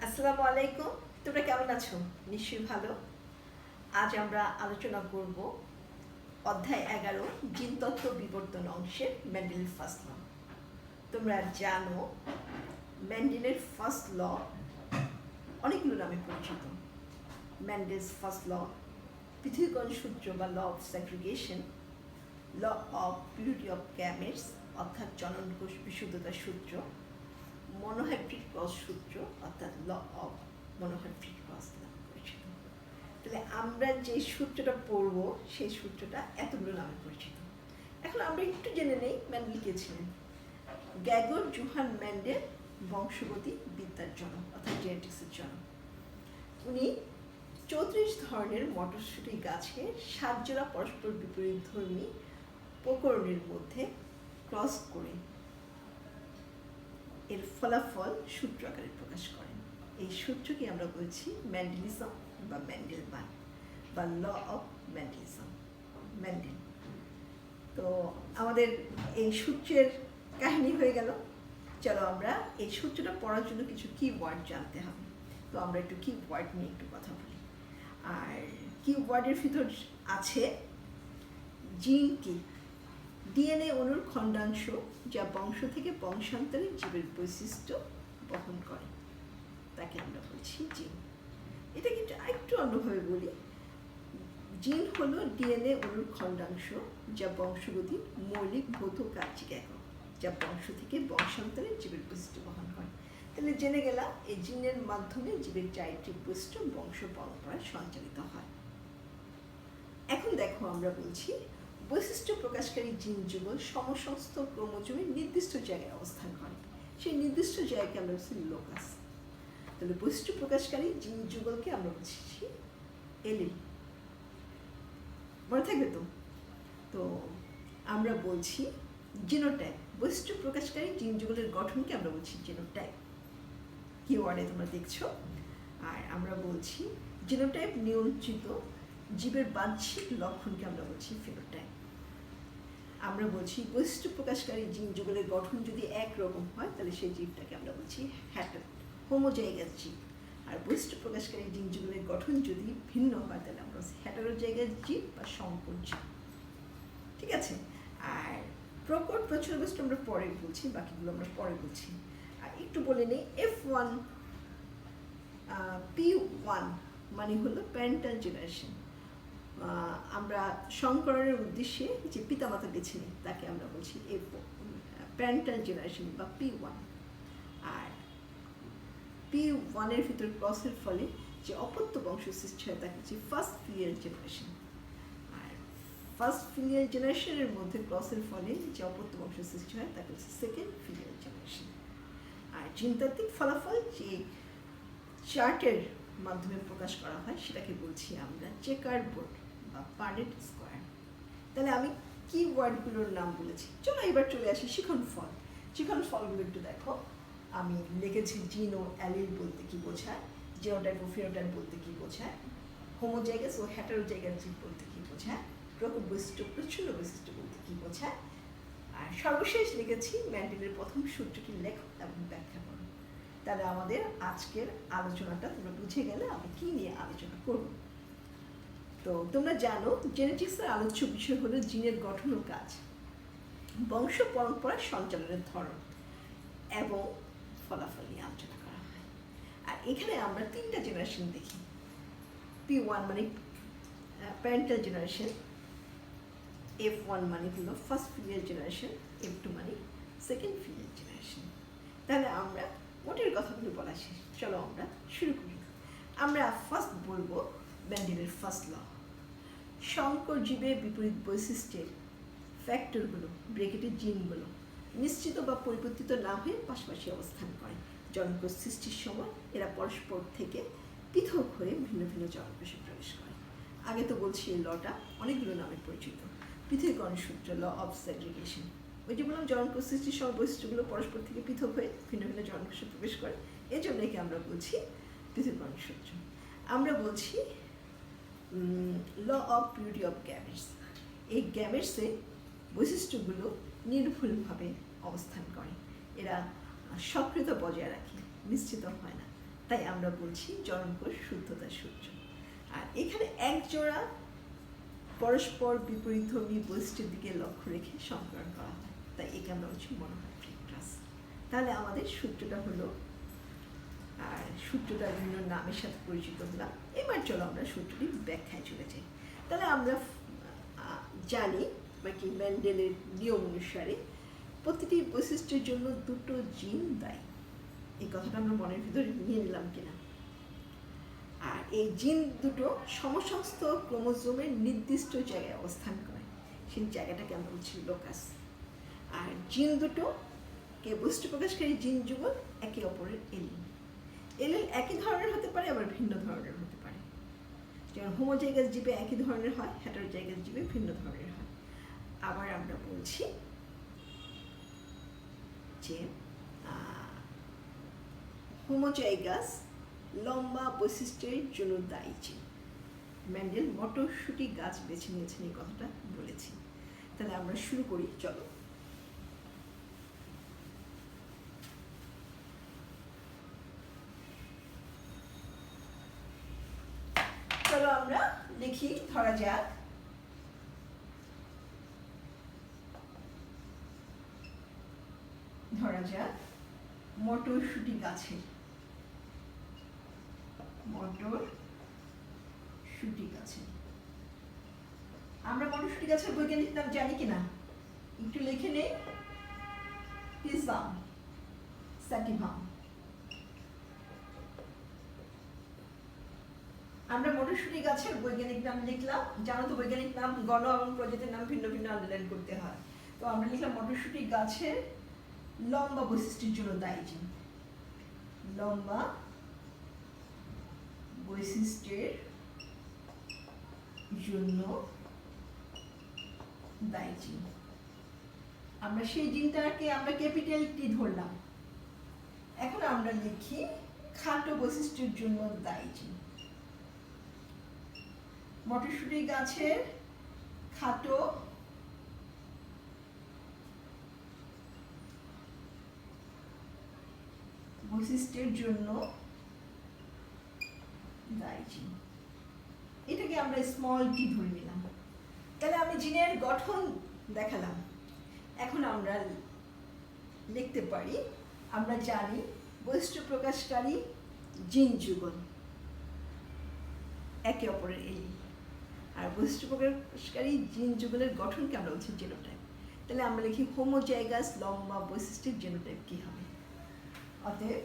আসসালামু আলাইকুম। তোমরা কেমন আছো? নিশ্চয়ই ভালো। আজ আমরা আলোচনা করব অধ্যায় 11 জিনতত্ত্ব বিবর্তন অংশের মেন্ডেলের ফার্স্ট ল। তোমরা জানো মেন্ডেলের ফার্স্ট ল অনেকগুলো নামে পরিচিত। মেন্ডেলস ফার্স্ট ল, পৃথকীকরণ সূত্র বা law of segregation, law of purity of gametes অর্থাৎ জনন কোষ বিশুদ্ধতার সূত্র, মনোহাইব্রিড ক্রস সূত্র অর্থাৎ ল অফ মনোহাইব্রিড ক্রস নামে পরিচিত। তাহলে আমরা যে সূত্রটা পড়ব সেই সূত্রটা এতগুলো নামে পরিচিত। এখন আমরা একটু জেনে নেই মেন্ডেল কে ছিলেন। গ্রেগর জোহান মেন্ডেল বংশগতি বিদ্যার জনক অর্থাৎ জেনেটিক্সের জনক। উনি 34 ধরনের মটরশুঁটি গাছে 7 জোড়া পরস্পর বিপরীত ধর্মী প্রকরণের মধ্যে ক্রস করে এর ফলাফল সূত্র আকারে প্রকাশ করেন। এই সূত্রকে আমরা বলছি মেন্ডেলিজম বা মেন্ডেলবান বা ল অফ মেন্ডেলিজম, মেন্ডেল। তো আমাদের এই সূত্রের কাহিনী হয়ে গেল। চলো আমরা এই সূত্রটা পড়ার জন্য কিছু কি ওয়ার্ড জানতে হবে। তো আমরা একটু কি ওয়ার্ড নিয়ে একটু কথা বলি। আর কি ওয়ার্ডের ভিতর আছে জিন কি, ডিএনএ অণুর খণ্ডাংশ যা বংশ থেকে বংশান্তরে জীবের বৈশিষ্ট্য বহন করে, তাকে আমরা বলছি জিন। এটা কিন্তু আরেকটু অন্যভাবে বলি, জিন হলো ডিএনএ অণুর খণ্ডাংশ যা বংশগতির মৌলিক ভৌত কার্যিক একক, যা বংশ থেকে বংশান্তরে জীবের বৈশিষ্ট্য বহন করে। তাহলে জেনে গেলাম এই জিনের মাধ্যমে জীবের চারিত্রিক বৈশিষ্ট্য বংশ পরম্পরায় সঞ্চালিত হয়। এখন দেখো আমরা বলছি বৈশিষ্ট্য প্রকাশকারী জিন যুগল সমসংস্থ ক্রোমোজোমের নির্দিষ্ট জায়গায় অবস্থান করে। সেই নির্দিষ্ট জায়গাকে আমরা বলছি লোকাস। তাহলে বৈশিষ্ট্য প্রকাশকারী জিন যুগলকে আমরা বলছি এলিল। মনে থাকবে তো? তো আমরা বলছি জিনোটাইপ। বৈশিষ্ট্য প্রকাশকারী জিন যুগলের গঠনকে আমরা বলছি জিনোটাইপ। কি ওয়ার্ডে তোমরা দেখছো। আর আমরা বলছি জিনোটাইপ নিয়ন্ত্রিত জীবের বাহ্যিক লক্ষণকে আমরা বলছি ফিনোটাইপ। আমরা বলছি বৈশিষ্ট্য প্রকাশকারী জিন যুগলের গঠন যদি একরকম হয় তাহলে সেই জীবটাকে আমরা বলছি হ্যাটার, হোমোজাইগাস জীব। আর বৈশিষ্ট্য প্রকাশকারী জিন যুগলের গঠন যদি ভিন্ন হয় তাহলে আমরা হেটারোজাইগাস জীব বা সংকর জীব। ঠিক আছে। আর প্রকট প্রচুর বৈশিষ্ট্য আমরা পরে বলছি, বাকিগুলো আমরা পরে বলছি। আর একটু বলে নেই F1 P1 মানে হলো প্যারেন্টাল জেনারেশন। আমরা সংকরণের উদ্দেশ্যে যে পিতামাতা বেছে নিই তাকে আমরা বলছি প্যারেন্টাল জেনারেশন বা P1। আর P1-এর ভিতর ক্রসের ফলে যে অপত্য বংশ সৃষ্টি হয় তাকে বলছি ফার্স্ট ফিলিয়াল জেনারেশন। আর ফার্স্ট ফিলিয়াল জেনারেশনের মধ্যে ক্রসের ফলে যে অপত্য বংশ সৃষ্টি হয় তাকে বলছি সেকেন্ড ফিলিয়াল জেনারেশন। আর জিনতাত্ত্বিক ফলাফল যে চার্টের মাধ্যমে প্রকাশ করা হয় সেটাকে বলছি আমরা চেকার বোর্ড বা পারেট স্কোয়ার। তাহলে আমি কি ওয়ার্ডগুলোর নাম বলেছি। চলো এবার চলে আসি শিখন ফল। শিখন ফলগুলো একটু দেখো। আমি লিখেছি জিন ও অ্যালিল বলতে কি বোঝায়, জিনোটাইপ ও ফিনোটাইপ বলতে কি বোঝায়, হোমোজাইগাস ও হেটারোজাইগাস জীব বলতে কি বোঝায়, প্রকট বৈশিষ্ট্য প্রচ্ছন্ন বৈশিষ্ট্য বলতে কি বোঝায়। আর সর্বশেষ লিখেছি মেন্ডেলের প্রথম সূত্রটি লেখো এবং ব্যাখ্যা করো। তাহলে আমাদের আজকের আলোচনাটা তোমরা বুঝে গেলে আমি কি নিয়ে আলোচনা করব। তো তোমরা জানো জেনেটিক্সের আলোচ্য বিষয় হলো জিনের গঠন ও কাজ, বংশ পরম্পরার সঞ্চালনের ধরন এবং ফলাফল নিয়ে আলোচনা করা হয়। আর এখানে আমরা 3টা জেনারেশন দেখি। P1 মানে প্যারেন্টাল জেনারেশন, F1 মানে হলো ফার্স্ট ফিলিয়াল জেনারেশন, F2 মানে সেকেন্ড ফিলিয়াল জেনারেশন। তাহলে আমরা মোটের কথাগুলো বলা শেষ, চলো আমরা শুরু করি। আমরা ফার্স্ট বলবো মেন্ডেলের ফার্স্ট ল। সংকর জীবের বিপরীত বৈশিষ্ট্যের ফ্যাক্টরগুলো ব্রেকেটের জিনগুলো নিশ্চিত বা পরিবর্তিত না হয়ে পাশাপাশি অবস্থান করে। জনকোষ সৃষ্টির সময় এরা পরস্পর থেকে পৃথক হয়ে ভিন্ন ভিন্ন জনকোষে প্রবেশ করে। আগে তো বলছি এই লটা অনেকগুলো নামে পরিচিত। পৃথকীকরণ সূত্র, ল অফ সেগ্রিগেশন। ওই যে বললাম জনকোষ সৃষ্টির সময় বৈশিষ্ট্যগুলো পরস্পর থেকে পৃথক হয়ে ভিন্ন ভিন্ন জনকোষে প্রবেশ করে, এই জন্য একে আমরা বলছি পৃথকীকরণ সূত্র। আমরা বলছি law of purity of gametes. এই গ্যামেটসে বৈশিষ্ট্যগুলো নির্ভুলভাবে অবস্থান করে, এরা সক্রিয়তা বজায় রাখে, নিশ্চিত হয় না। তাই আমরা বলছি জননকোষ শুদ্ধতার সূত্র। আর এখানে এক জোড়া পরস্পর বিপরীতধর্মী বৈশিষ্ট্যের দিকে লক্ষ্য রেখে সংকলন করা হয়, তাই একে আমরা বলছি মনোমরফিক ক্লাস। তাহলে আমাদের সূত্রটা হলো, আর সূত্রটা বিভিন্ন নামের সাথে পরিচিত হলাম। এবার চলো আমরা সূত্রটি ব্যাখ্যায় চলে যাই। তাহলে আমরা জানি বা কি মেন্ডেলের নিয়ম অনুসারে প্রতিটি বৈশিষ্ট্যের জন্য দুটো জিন দায়ী। এই কথাটা আমরা মনের ভিতরে নিয়ে নিলাম কিনা। আর এই জিন দুটো সমসংস্থ ক্রোমোজোমের নির্দিষ্ট জায়গায় অবস্থান করে, সেই জায়গাটাকে আমরা বলছি লোকাস। আর জিন দুটোকে বৈশিষ্ট্য প্রকাশকারী জিন যুগল একে অপরের এলিল। এলিল একই ধরনের হতে পারে, আবার ভিন্ন ধরনের হতে পারে। যেমন হোমোজাইগাস জীবে একই ধরনের হয়, হেটারোজাইগাস জীবে ভিন্ন ধরনের হয়। আবার আমরা বলছি যে হোমোজাইগাস লম্বা বৈশিষ্ট্যের জন্য দায়ী জিন। মেন্ডেল মটরশুঁটি গাছ বেছে নিয়েছেন, এই কথাটা বলেছি। তাহলে আমরা শুরু করি, চলো। চলো আমরা লিখি, ধরা যাক মটরশুঁটি গাছের আমরা মটরশুঁটি গাছের বৈজ্ঞানিক নাম জানি কিনা একটু লিখে নেই। পিসাম স্যাটিভাম। আমরা মটরশুঁটি গাছের বৈজ্ঞানিক নাম লিখলাম। জানো তো বৈজ্ঞানিক নাম গণ এবং প্রজাতির নাম ভিন্ন ভিন্ন আন্ডারলাইন করতে হয়। তো আমরা লিখলাম মটরশুঁটি গাছের লম্বা বৈশিষ্ট্যের জন্য দায়ী জিন। লম্বা বৈশিষ্ট্যের জন্য দায়ী জিন। আমরা সেই জিনটাকে আমরা ক্যাপিটাল টি ধরলাম। এখন আমরা লিখি খাটো বৈশিষ্ট্যের জন্য দায়ী জিন। মটরশুঁটি গাছের খাটো বৈশিষ্ট্যের জন্য দায়ী জিন, এটাকে আমরা স্মল টি ধরে নিলাম। তাহলে আমি জিনের গঠন দেখালাম। এখন আমরা লিখতে পারি, আমরা জানি বৈশিষ্ট্য প্রকাশকারী জিন যুগল একে অপরের এলিল। আর বৈশিষ্ট্য প্রকাশকারী জিন যুগলের গঠনকে আমরা বলছি জিনোটাইপ। তাহলে আমরা লিখি হোমোজাইগাস লম্বা বৈশিষ্ট্যের জিনোটাইপ কি হবে। অতএব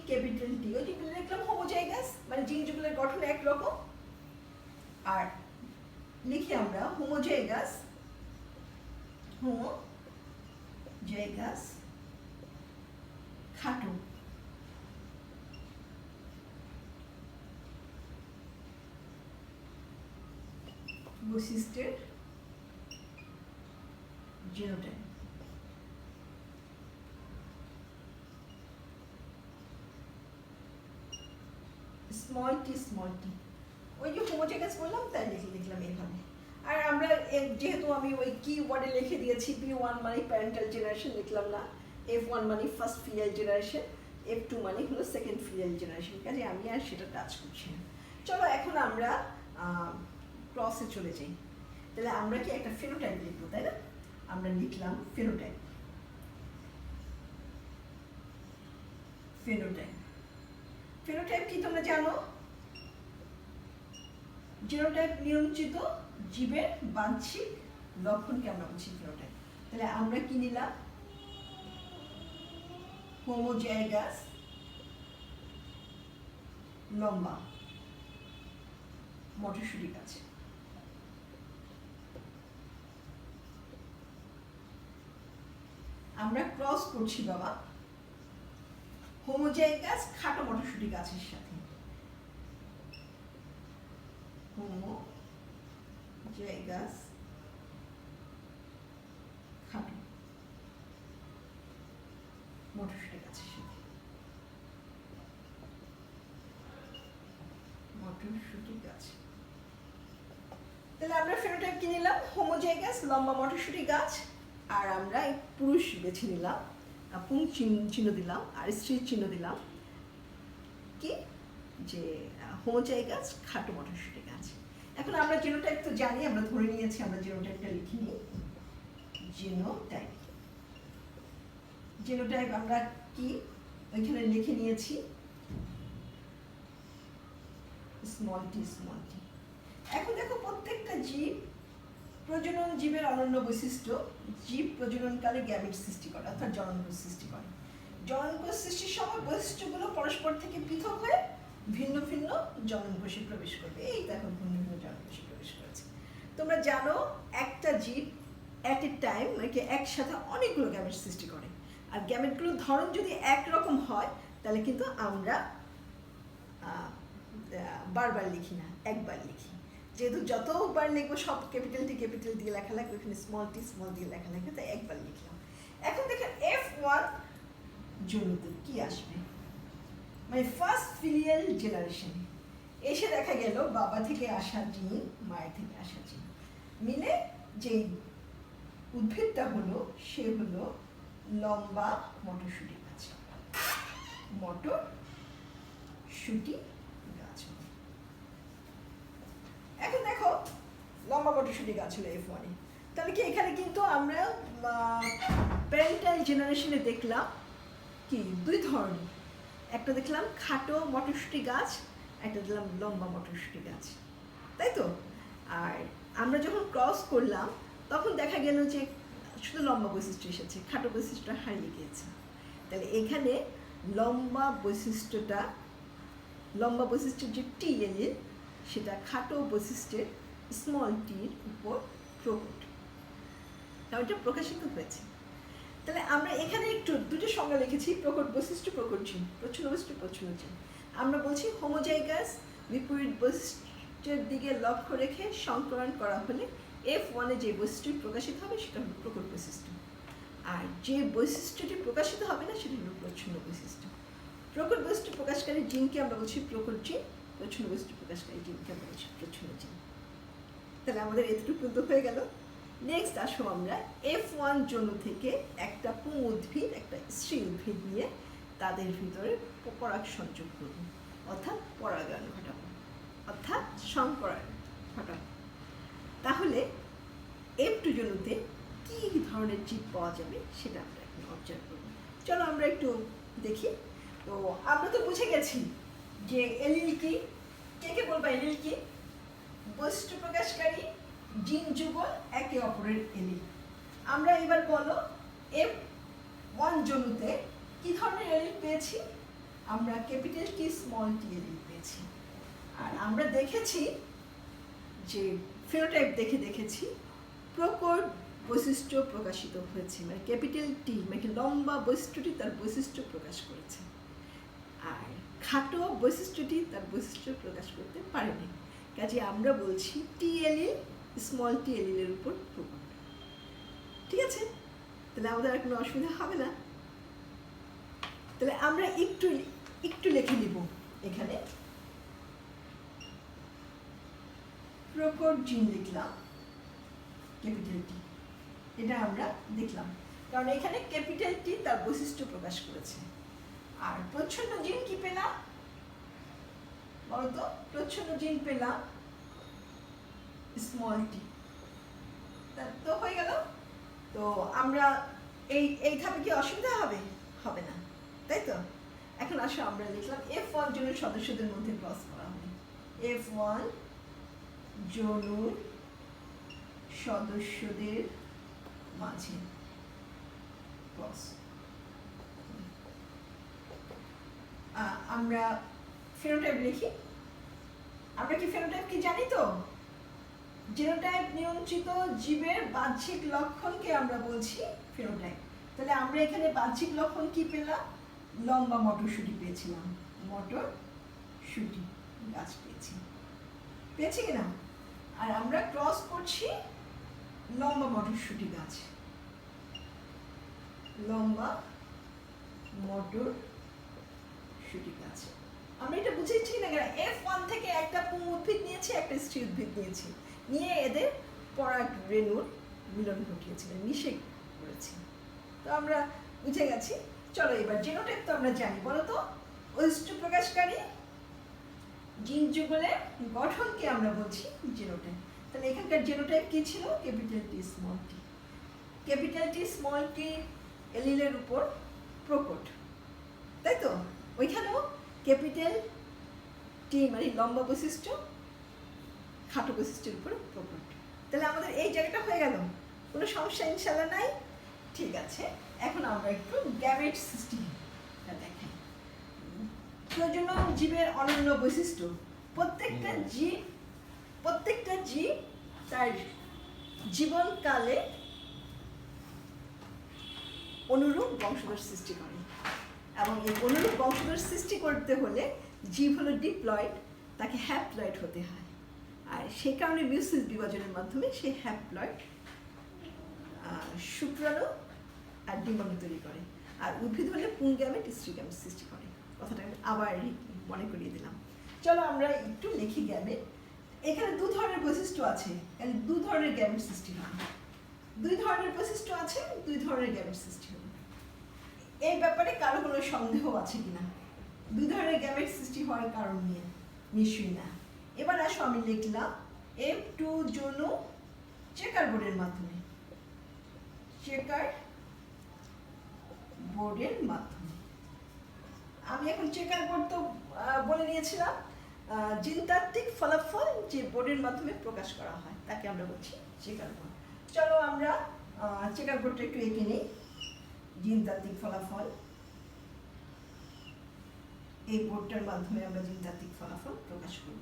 ক্যাপিটাল টি ওই যে লিখলাম হোমোজাইগাস, মানে জিন যুগলের গঠন একরকম। আর লিখি আমরা হোমোজাইগাস খাটো বৈশিষ্ট্যের জিনোটাইপ। স্মল টি ওই যে হোমোজাইগাস বললাম, তাই লিখলাম এইভাবে। আর আমরা যেহেতু আমি ওই কি ওয়ার্ডে লিখে দিয়েছি, P1 মানে প্যারেন্টাল জেনারেশন লিখলাম না, F1 মানে ফার্স্ট ফিলিয়াল জেনারেশন, F2 মানে হলো সেকেন্ড ফিলিয়াল জেনারেশন। কাজে আমি আর সেটা টাচ করছি না। চলো এখন আমরা ক্রসে চলে যাই। তাহলে আমরা কি একটা ফিনোটাইপ লিখবো, তাই না? আমরা লিখলাম ফিনোটাইপ। ফিনোটাইপ কি তোমরা জানো? জিনোটাইপ নিয়ন্ত্রিত জীবের বাহ্যিক লক্ষণকে আমরা বলছি ফিনোটাইপ। তাহলে আমরা কি নিলাম? হোমোজাইগাস লম্বা মটরশুঁটি গাছ। আমরা ক্রস করছি বাবা হোমোজাইগাস খাটো মটরশুঁটি গাছের সাথে। হোমোজাইগাস খাটো মটরশুঁটি গাছের সাথে মটরশুঁটি গাছ। তাহলে আমরা ফেনোটাইপ কি নিলাম? হোমোজাইগাস লম্বা মটরশুঁটি গাছ। আর আমরা এই পুরুষ বেছে নিলাম, পুং চিহ্ন দিলাম আর স্ত্রীর চিহ্ন দিলাম কি যে হোমোজাইগাস খাটো মটরশুঁটি গাছ। এখন আমরা জিনোটাইপ তো জানি, আমরা ধরে নিয়েছি, আমরা জিনোটাইপটা লিখে নিই। জিনোটাইপ জিনোটাইপ আমরা কি ওইখানে লিখে নিয়েছি স্মল টি স্মল টি। এখন দেখো প্রত্যেকটা জীব প্রজনন জীবের অনন্য বৈশিষ্ট্য, জীব প্রজননকালে গ্যামেট সৃষ্টি করে অর্থাৎ জননকোষ সৃষ্টি করে। জননকোষ সৃষ্টির সময় বৈশিষ্ট্যগুলো পরস্পর থেকে পৃথক হয়ে ভিন্ন ভিন্ন জননকোষে প্রবেশ করবে। এই দেখো ভিন্ন ভিন্ন জননকোষে প্রবেশ করেছে। তোমরা জানো একটা জীব অ্যাট এ টাইম মানে একসাথে অনেকগুলো গ্যামেট সৃষ্টি করে, আর গ্যামেটগুলোর ধরন যদি একরকম হয় তাহলে কিন্তু আমরা বারবার লিখি না, একবার লিখি। যেহেতু যতবার লিখবো সব ক্যাপিটাল টি ক্যাপিটাল দিয়ে লেখা লাগবে, এখানে স্মল টি স্মল দিয়ে লেখা লাগবে, তাই একবার লিখলাম। এখন দেখেন F1 জন্যতে কি আসবে, মানে ফার্স্ট ফিলিয়াল জেনারেশন এসে দেখা গেল বাবা থেকে আসা জিন মায়ের থেকে আসা জিন মিলে যে উদ্ভিদটা হলো সে হলো লম্বা মটরশুঁটি গাছ। মটরশুঁটি গাছ। এখন দেখো লম্বা মটরশুঁটি গাছ হলো F1 এ। তাহলে কি এখানে কিন্তু আমরা প্যারেন্টাল জেনারেশনে দেখলাম কি দুই ধরনের, একটা দেখলাম খাটো মটরশুঁটি গাছ, একটা দেখলাম লম্বা মটরশুঁটি গাছ, তাই তো? আর আমরা যখন ক্রস করলাম তখন দেখা গেল যে শুধু লম্বা বৈশিষ্ট্য এসেছে, খাটো বৈশিষ্ট্যটা হারিয়ে গিয়েছে। তাহলে এখানে লম্বা বৈশিষ্ট্যের যে টি এলিল সেটা খাটো বৈশিষ্ট্যের স্মল টির উপর প্রকট, কারণ এটা প্রকাশিত হয়েছে। তাহলে আমরা এখানে একটু দুটো সংজ্ঞা লিখেছি, প্রকট বৈশিষ্ট্য প্রকট জিন, প্রচ্ছন্ন বৈশিষ্ট্য প্রচ্ছন্ন জিন। আমরা বলছি হোমোজাইগাস বিপরীত বৈশিষ্ট্যের দিকে লক্ষ্য রেখে সংকরণ করা হলে F1 এ যে বৈশিষ্ট্য প্রকাশিত হবে সেটা হলো প্রকট বৈশিষ্ট্য, আর যে বৈশিষ্ট্যটি প্রকাশিত হবে না সেটা হলো প্রচ্ছন্ন বৈশিষ্ট্য। প্রকট বৈশিষ্ট্য প্রকাশকারী জিনকে আমরা বলছি প্রকট জিন, প্রচ্ছন্ন বৈশিষ্ট্য প্রকাশকারী জিনকে আমরা বলছি প্রচ্ছন্ন জিন। তাহলে আমাদের এতটুকু পর্যন্ত হয়ে গেল। নেক্সট আসো আমরা F1 জনু থেকে একটা পুং উদ্ভিদ একটা স্ত্রী উদ্ভিদ নিয়ে তাদের ভিতরে পরাগ সংযোগ করব, অর্থাৎ পরাগায়ন ঘটাবো, অর্থাৎ সংকরণ ঘটাবো। তাহলে F2 জনুতে কী ধরনের জীব পাওয়া যাবে সেটা আমরা এখন অবজার্ভ করব। চলো আমরা একটু দেখি। তো আমরা তো বুঝে গেছি যে এলিল কি, কে বলবা এলিল কি? বৈশিষ্ট্য প্রকাশকারী জিন যুগল একে অপরের এলিল। আমরা এবার বলো F1 জনুতে কি ধরনের এলিল পেয়েছি? আমরা capital T small tea allele পেয়েছি। আর আমরা দেখেছি যে ফিনোটাইপ দেখেছি প্রকট বৈশিষ্ট্য প্রকাশিত হয়েছে, মানে ক্যাপিটাল টি মানে লম্বা বৈশিষ্ট্যটি তার বৈশিষ্ট্য প্রকাশ করেছে, আর খাটো বৈশিষ্ট্যটি তার বৈশিষ্ট্য প্রকাশ করতে পারেনি। কাজে আমরা বলছি টি এলিল স্মল টি এলিলের উপর প্রকট। ঠিক আছে? তাহলে আমাদের আর কোনো অসুবিধা হবে না। তাহলে আমরা একটু লিখে নিব এখানে প্রকট জিন লিখলাম ক্যাপিটাল টি, এটা আমরা দেখলাম কারণ এখানে ক্যাপিটাল টি তার বৈশিষ্ট্য প্রকাশ করেছে। আর প্রচ্ছন্ন জিন কি পেলাম বলতো? প্রচ্ছন্ন জিন পেলাম স্মল টি। তো হয়ে গেল। তো আমরা এই ধাপে কি অসুবিধা হবে না, তাই তো? এখন আসো আমরা লিখলাম F1 জনের সদস্যদের মধ্যে ক্রস করা হবে। F1 জনুর সদস্যদের মাঝে ক্রস। আমরা ফিনোটাইপ লিখি। আমরা কি ফিনোটাইপ কি জানি তো? জিনোটাইপ নিয়ন্ত্রিত জীবের বাহ্যিক লক্ষণকে আমরা বলছি ফিনোটাইপ। তাহলে আমরা এখানে বাহ্যিক লক্ষণ কি পেলাম? লম্বা মটরশুঁটি পেয়েছিলাম, মটরশুঁটি গাছ পেয়েছি কিনা? আর আমরা ক্রস করছি লম্বা মটরশুঁটি গাছ, লম্বা মটরশুঁটি গাছ। আমরা এটা বুঝেছি না, F1 থেকে একটা পুং উদ্ভিদ নিয়েছি, একটা স্ত্রী উদ্ভিদ নিয়েছি, নিয়ে এদের পরাগ রেণুর মিলন ঘটিয়েছিলেন, মিশে করেছি। তো আমরা বুঝে গেছি। চলো এবার জিনোটাইপ তো আমরা জানি, বলো তো বৈশিষ্ট্য প্রকাশকারী জিন যুগলের গঠনকে আমরা বলছি জিনোটাইপ। তাহলে এখানকার জিনোটাইপ কি ছিল? Capital T small tea. Capital T small tea এলিলের উপর প্রকট, তাই তো? ওইখানেও ক্যাপিটাল টি মানে লম্বা বৈশিষ্ট্য, খাটো বৈশিষ্ট্যের উপর প্রকট। তাহলে আমাদের এই জায়গাটা হয়ে গেল, কোনো সমস্যা ইনশাল্লাহ নাই। ঠিক আছে, এখন আমরা একটু গ্যামেট সিস্টেমটা দেখাই। প্রজনন জীবের অনন্য বৈশিষ্ট্য। প্রত্যেকটা জীব তার জীবনকালে অনুরূপ বংশধর সৃষ্টি করে, এবং এই অনুরূপ বংশধর সৃষ্টি করতে হলে জীব হলো ডিপ্লয়েড, তাকে হ্যাপ্লয়েড হতে হয়। আর সেই কারণে মিউসিস বিভাজনের মাধ্যমে সেই হ্যাপ্লয়েড শুক্রাণু আর ডিম্বাণু তৈরি করে। আর উদ্ভিদ হলে পুংগ্যামেট স্ত্রীগ্যামেট সৃষ্টি করে। কথাটা আমি আবার মনে করিয়ে দিলাম। চলো আমরা একটু লিখি গ্যামেট। এখানে দু ধরনের বৈশিষ্ট্য আছে, দু ধরনের গ্যামেট সৃষ্টি হয়। দুই ধরনের বৈশিষ্ট্য আছে, দুই ধরনের গ্যামেট সৃষ্টি হবে। এই ব্যাপারে কারো কোনো সন্দেহ আছে কিনা? দুই ধরনের গ্যামেট সৃষ্টি হওয়ার কারণ নিয়ে নিশ্চয়ই না। এবার আসো আমি লিখলাম F2 যৌন চেকার বোর্ডের মাধ্যমে, চেকার বোর্ডের মাধ্যমে। আমি এখন চেকার বোর্ড তো বলে নিয়েছিলাম, জিনতাত্ত্বিক ফলাফল যে বোর্ডের মাধ্যমে প্রকাশ করা হয় তাকে আমরা বলছি চেকার বোর্ড। চলো আমরা চেকার বোর্ডটা একটু এঁকে নিই। জিনতাত্ত্বিক ফলাফল, এই বোর্ডটার মাধ্যমে আমরা জিনতাত্ত্বিক ফলাফল প্রকাশ করব।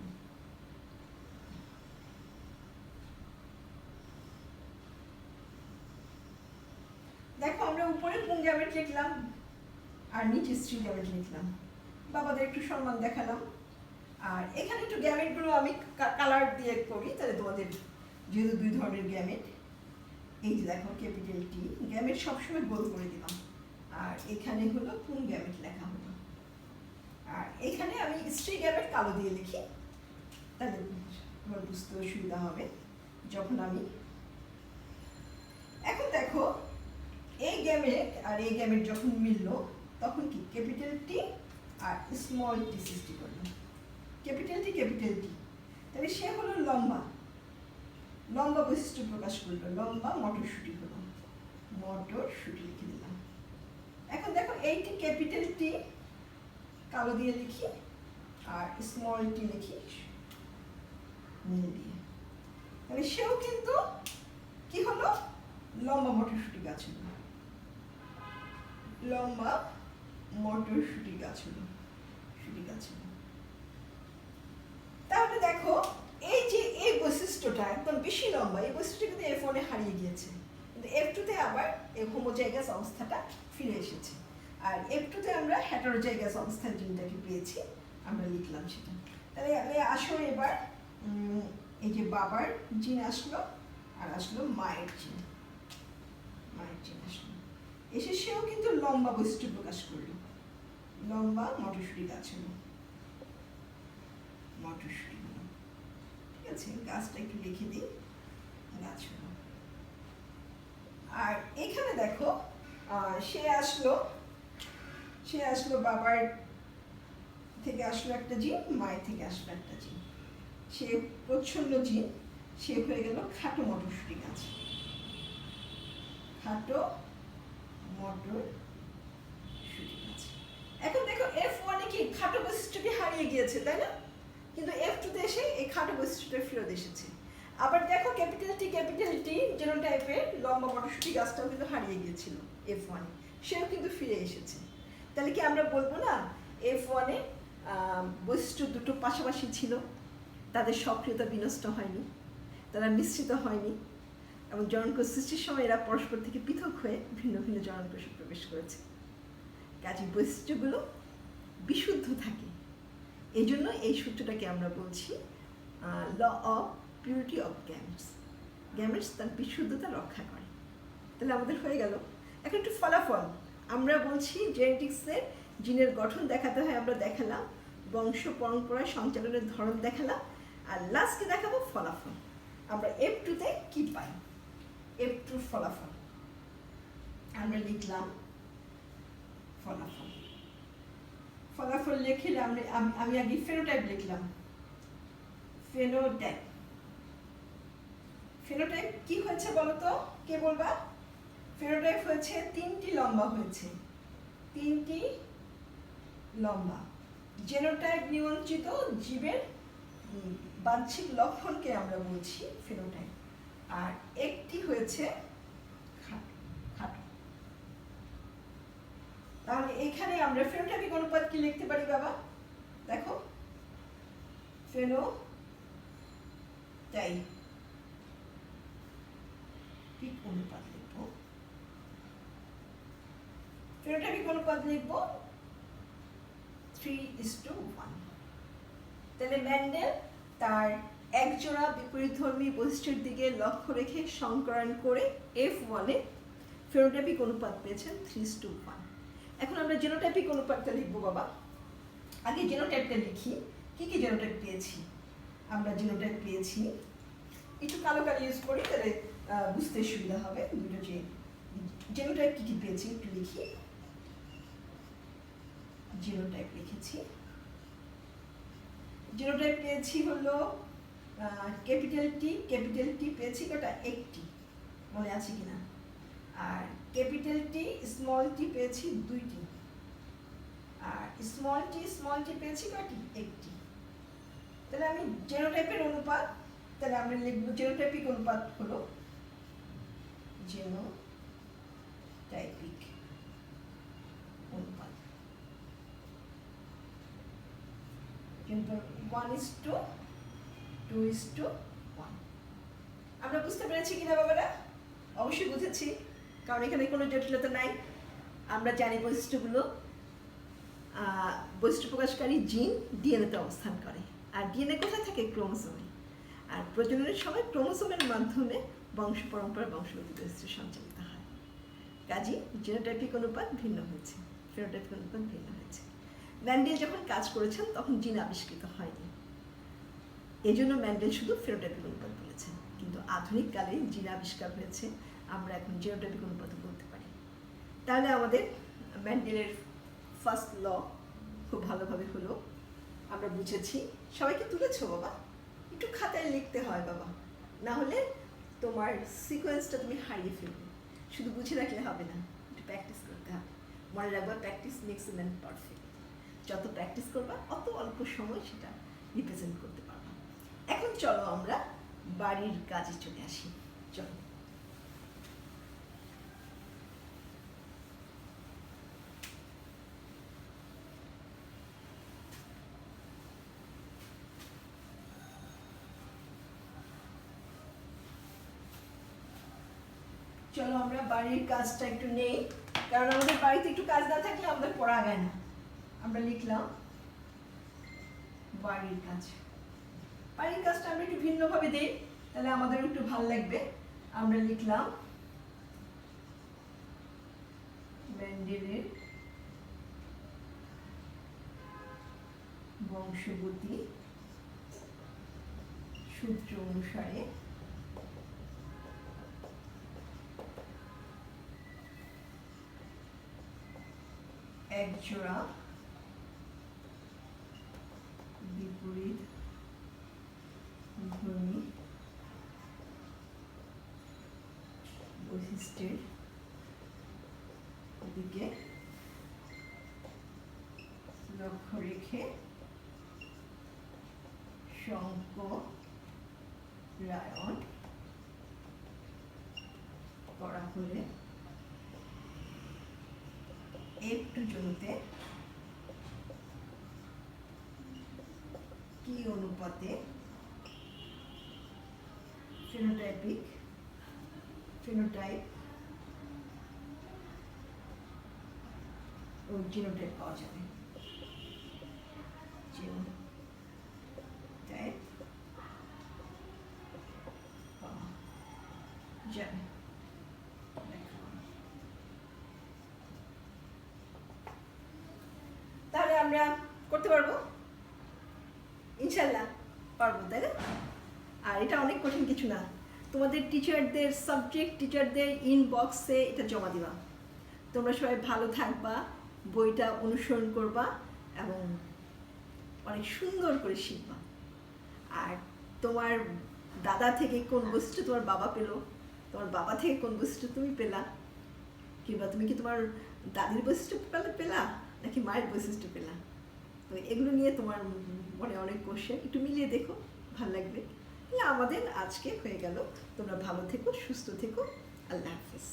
দেখো আমরা উপরে পুংগ্যামেট লিখলাম আর নিচে স্ত্রীগ্যামেট লিখলাম, বাবাদের একটু সম্মান দেখালাম। আর এখানে একটু গ্যামেটগুলো আমি কালার দিয়ে করি, তাহলে তোমাদের যেহেতু দুই ধরনের গ্যামেট, এই যে দেখো ক্যাপিটাল টি গ্যামেট সবসময় গোল করে দিলাম, আর এখানে হলো পুংগ্যামেট লেখা হলো। আর এখানে আমি স্ত্রীগ্যামেট কালো দিয়ে লিখি, তাহলে তোমার বুঝতে অসুবিধা হবে যখন আমি। এখন দেখো এই গ্যামেট আর এই গ্যামেট যখন মিললো তখন কি ক্যাপিটাল টি আর স্মল টি সৃষ্টি করলো। ক্যাপিটাল টি তাহলে সে হলো লম্বা, লম্বা বৈশিষ্ট্য প্রকাশ করলো, লম্বা মটরশুঁটি হলো, মটরশুঁটি লিখে দিলাম। এখন দেখো এইটি ক্যাপিটাল টি কালো দিয়ে লিখি আর স্মল টি লিখি নীল দিয়ে, তাহলে সেও কিন্তু কি হলো? লম্বা মটরশুঁটি গাছ হলো, লম্বা মটরশুঁটি গাছ হলো, শুঁটি গাছ হলো। তাহলে দেখো এই যে এই বৈশিষ্ট্যটা একদম বেশি লম্বা, এই বৈশিষ্ট্য কিন্তু F1 এ হারিয়ে গিয়েছে, কিন্তু F2 তে আবার এই হোমোজাইগাস অবস্থাটা ফিরে এসেছে। আর F2 তে আমরা হেটারোজাইগাস অবস্থার জিনটাকে পেয়েছি, আমরা লিখলাম সেটা। তাহলে আসো এবার এই যে বাবার জিন আসলো আর আসলো মায়ের জিন, মায়ের জিন আসলো, এসে সেও কিন্তু লম্বা বৈশিষ্ট্য প্রকাশ করলো, লম্বা মটরশুঁটি গাছ হলো, মটরশুঁটি হলো। ঠিক আছে, গাছটা একটু লিখে দিই, গাছ হলো। আর এখানে দেখো সে আসলো বাবার থেকে আসলো একটা জিন, মায়ের থেকে আসলো একটা জিন, সে প্রচ্ছন্ন জিন, সে হয়ে গেল খাটো মটরশুঁটি গাছ, খাটো মটরশুঁটি গাছ। এখন দেখো F1 এ কি খাটো বৈশিষ্ট্যটি হারিয়ে গিয়েছে, তাই না? কিন্তু F2 তে এসে এই খাটো বৈশিষ্ট্যটা ফেরত এসেছে। আবার দেখো ক্যাপিটাল টি জিনোটাইপের লম্বা মটরশুঁটি গাছটাও কিন্তু হারিয়ে গিয়েছিল F1 এ, সেও কিন্তু ফিরে এসেছে। তাহলে কি আমরা বলবো না F1 এ বৈশিষ্ট্য দুটো পাশাপাশি ছিল, তাদের সক্রিয়তা বিনষ্ট হয়নি, তারা মিশ্রিত হয়নি, এবং জননকোষ সৃষ্টির সময় এরা পরস্পর থেকে পৃথক হয়ে ভিন্ন ভিন্ন জননকোষে প্রবেশ করেছে। কাজে বৈশিষ্ট্যগুলো বিশুদ্ধ থাকে, এই জন্য এই সূত্রটাকে আমরা বলছি law of purity of gametes. Gametes তার বিশুদ্ধতা রক্ষা করে। তাহলে আমাদের হয়ে গেল। এখন একটু ফলাফল। আমরা বলছি জেনেটিক্সের জিনের গঠন দেখাতে হয়, আমরা দেখালাম। বংশ পরম্পরা সঞ্চালনের ধরন দেখালাম। আর লাস্টে দেখাবো ফলাফল। আমরা F2-তে কি পাই, F2 ফলাফল আমরা লিখলাম। ফলাফল ফলাফল লিখলে আমি আগে ফেনোটাইপ লিখলাম। ফেনোটাইপ ফেনোটাইপ কি হয়েছে বলো তো, কে বলবা? ফেনোটাইপ হয়েছে 3টি লম্বা হয়েছে, 3টি লম্বা। জেনোটাইপ নিয়ন্ত্রিত জীবের বাহ্যিক লক্ষণকে আমরা বলছি ফেনোটাইপ। আর একটি হয়েছে খাটো। তাহলে এখানে আমরা ফেনোটাইপিক অনুপাত কি লিখতে পারি বাবা? দেখো, ফেনোটাইপিক অনুপাত লিখবো। ফেনোটাইপিক অনুপাত লিখবো 3:1। তাহলে মেন্ডেল তার একজোড়া বিপরীতধর্মী বৈশিষ্ট্যের দিকে লক্ষ্য রেখে সংকরণ করে F1-এ ফেনোটাইপিক অনুপাত পেয়েছেন 3:1। এখন আমরা জেনোটাইপিক অনুপাতটা লিখবো বাবা। আগে জেনোটাইপটা লিখি। কি কি জেনোটাইপ পেয়েছি? আমরা জেনোটাইপ পেয়েছি, একটু কালো কালি ইউজ করি তাহলে বুঝতে সুবিধা হবে। দুটো জেনোটাইপ কি কি পেয়েছি একটু লিখি। জিনোটাইপ লিখেছি। জিনোটাইপ পেয়েছি হলো ক্যাপিটাল টি পেয়েছি কটা? একটি, মনে আছে কিনা? আর ক্যাপিটাল টি স্মল টি পেয়েছি 2টি। আর স্মল টি পেয়েছি কয়টি? একটি। তাহলে আমি জেনোটাইপের অনুপাত, তাহলে আমরা লিখব জেনোটাইপিক অনুপাত হলো জেনোটাইপিক অনুপাত 1:2:1। আমরা বুঝতে পেরেছি কিনা বাবারা? অবশ্যই বুঝেছি, কারণ এখানে কোনো জটিলতা নাই। আমরা জানি বৈশিষ্ট্যগুলো। বৈশিষ্ট্য প্রকাশকারী জিন ডিএনএতে অবস্থান করে। আর ডিএনএ কোথায় থাকে? ক্রোমোসোমে। আর প্রজননের সময় ক্রোমোসোমের মাধ্যমে বংশ পরম্পরা বংশগতি বৈশিষ্ট্য সঞ্চালিত হয়। কাজেই জেনোটাইপিক অনুপাত ভিন্ন হয়েছে, ফেনোটাইপিক অনুপাত ভিন্ন হয়েছে। ম্যান্ডেল যখন কাজ করেছেন তখন জিন আবিষ্কৃত হয়নি, এই জন্য ম্যান্ডেল শুধু ফেনোটাইপিক অনুপাত বলেছেন। কিন্তু আধুনিক কালে জিন আবিষ্কার হয়েছে, আমরা এখন জেনোটাইপিক অনুপাত বলতে পারি। তাহলে আমাদের ম্যান্ডেলের ফার্স্ট ল খুব ভালোভাবে হলো, আমরা বুঝেছি। সবাইকে তুলেছো বাবা? একটু খাতায় লিখতে হয় বাবা, না হলে তোমার সিকোয়েন্সটা তুমি হারিয়ে ফেলবে। শুধু বুঝে রাখলে হবে না, একটু প্র্যাকটিস করতে হবে। মনে রাখবা, practice makes a man perfect. যত প্র্যাকটিস করবা অত অল্প সময় সেটা রিপ্রেজেন্ট করতে পারবা। এখন চলো আমরা বাড়ির কাজে চলে আসি। চলো, চলো আমরা বাড়ির কাজটা একটু নেই, কারণ আমাদের বাড়িতে একটু কাজ না থাকলে আমাদের পড়া আগায় না। আমরা লিখলাম বাড়ির কাজ। বাড়ির কাজটা আমরা একটু ভিন্নভাবে দিই, তাহলে আমাদের একটু ভালো লাগবে। আমরা লিখলাম মেন্ডেলের বংশগতি সূত্র অনুসারে একজোড়া বিপরীত ধর্মী বৈশিষ্ট্যের দিকে লক্ষ্য রেখে সংকরায়ন করা হলে F2 জনিতে কি অনুপাতে ফেনোটাইপ ও জিনোটাইপ পাওয়া যাবে। জিনোটাইপ জানি। তাহলে আমরা করতে পারবো ইনশাল্লাহ, পারবো তাই না? আর এটা অনেক কঠিন কিছু না, তোমাদের টিচারদের সাবজেক্ট টিচারদের ইনবক্সে এটা জমা দিবা। তোমরা সবাই ভালো থাকবা, বইটা অনুসরণ করবা এবং অনেক সুন্দর করে শিখবা। আর তোমার দাদা থেকে কোন বৈশিষ্ট্য তোমার বাবা পেলো, তোমার বাবা থেকে কোন বৈশিষ্ট্য তুমি পেলা, কিংবা তুমি কি তোমার দাদির বৈশিষ্ট্য পেলা নাকি মায়ের বৈশিষ্ট্য পেলা, তো এগুলো নিয়ে তোমার মনে অনেক কোশ্চেন, একটু মিলিয়ে দেখো, ভালো লাগবে। আমাদের আজকে হয়ে গেল। তোমরা ভালো থেকো, সুস্থ থেকো, আল্লাহ হাফিজ।